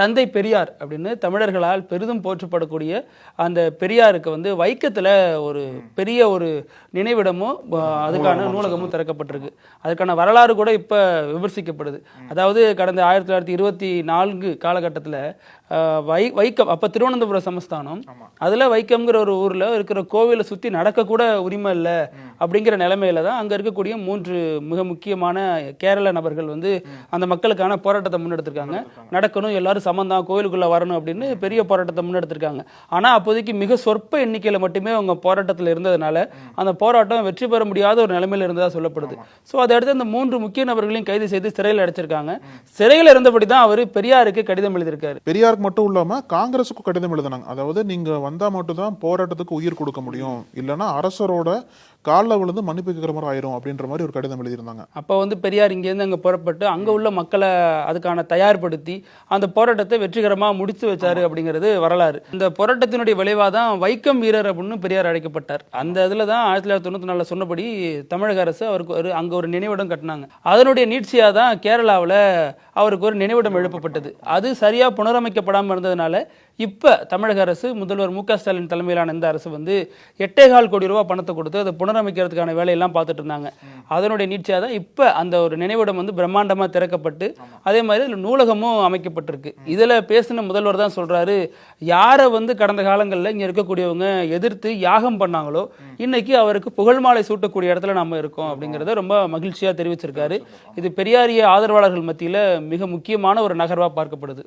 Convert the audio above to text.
தந்தை பெரியார் அப்படின்னு தமிழர்களால் பெரிதும் போற்றப்படக்கூடிய அந்த பெரியாருக்கு வந்து வைக்கத்தில் ஒரு பெரிய ஒரு நினைவிடமும் அதுக்கான நூலகமும் திறக்கப்பட்டிருக்கு. அதுக்கான வரலாறு கூட இப்போ விமர்சிக்கப்படுது. அதாவது கடந்த 1924 காலகட்டத்தில் வைக்கம், அப்போ திருவனந்தபுரம் சமஸ்தானம், அதில் வைக்கம்ங்கிற ஒரு ஊரில் இருக்கிற கோவிலை சுற்றி நடக்கக்கூட உரிமை இல்லை அப்படிங்கிற நிலைமையில தான் அங்கே இருக்கக்கூடிய 3 மிக முக்கியமான கேரள நபர்கள் வந்து அந்த மக்களுக்கான போராட்டத்தை முன்னெடுத்திருக்காங்க. நடக்கணும், எல்லாரும் சமந்தான், கோயிலுக்குள்ள வரணும் அப்படின்னு பெரிய போராட்டத்தை முன்னெடுத்திருக்காங்க. ஆனா அப்போதைக்கு மிக சொற்ப எண்ணிக்கையில மட்டுமே அவங்க போராட்டத்தில் இருந்ததுனால அந்த போராட்டம் வெற்றி பெற முடியாத ஒரு நிலைமையில இருந்ததா சொல்லப்படுது. ஸோ அதை அடுத்து அந்த 3 முக்கிய நபர்களையும் கைது செய்து சிறையில் அடைச்சிருக்காங்க. சிறையில் இருந்தபடி தான் அவர் பெரியாருக்கு கடிதம் எழுதியிருக்காரு. பெரியாருக்கு மட்டும் இல்லாம காங்கிரஸுக்கும் கடிதம் எழுதினாங்க. அதாவது நீங்க வந்தா மட்டும் தான் போராட்டத்துக்கு உயிர் கொடுக்க முடியும், இல்லைன்னா அரசரோட காலில் விழுந்து மன்னிப்பு கேட்கிற மாதிரி ஆயிரும் அப்படின்ற மாதிரி ஒரு கடிதம் எழுதியிருந்தாங்க. அப்போ வந்து பெரியார் இங்கேருந்து அங்கே புறப்பட்டு அங்கே உள்ள மக்களை அதுக்கான தயார்படுத்தி அந்த போராட்டத்தை வெற்றிகரமாக முடித்து வச்சாரு அப்படிங்கிறது வரலாறு. இந்த போராட்டத்தினுடைய விளைவாக தான் வைக்கம் வீரர் அப்படின்னு பெரியார் அழைக்கப்பட்டார். அந்த இதில் தான் 1994 சொன்னபடி தமிழக அரசு அவருக்கு அங்கே ஒரு நினைவிடம் கட்டினாங்க. அதனுடைய நீட்சியாக தான் கேரளாவில் அவருக்கு ஒரு நினைவிடம் எழுப்பப்பட்டது. அது சரியாக புனரமைக்கப்படாமல் இருந்ததுனால இப்போ தமிழக அரசு முதல்வர் மு க ஸ்டாலின் தலைமையிலான இந்த அரசு வந்து 8.25 கோடி ரூபாய் பணத்தை கொடுத்து அதை புனரமைக்கிறதுக்கான வேலையெல்லாம் பார்த்துட்டு இருந்தாங்க. அதனுடைய நீட்சியாக தான் இப்போ அந்த ஒரு நினைவிடம் வந்து பிரம்மாண்டமாக திறக்கப்பட்டு அதே மாதிரி நூலகமும் அமைக்கப்பட்டிருக்கு. இதில் பேசின முதல்வர் தான் சொல்கிறாரு, யாரை வந்து கடந்த காலங்களில் இங்கே இருக்கக்கூடியவங்க எதிர்த்து யாகம் பண்ணாங்களோ இன்னைக்கு அவருக்கு புகழ் மாலை சூட்டக்கூடிய இடத்துல நம்ம இருக்கோம் அப்படிங்கிறத ரொம்ப மகிழ்ச்சியாக தெரிவிச்சிருக்காரு. இது பெரியாரிய ஆதரவாளர்கள் மத்தியில் மிக முக்கியமான ஒரு நகர்வாக பார்க்கப்படுது.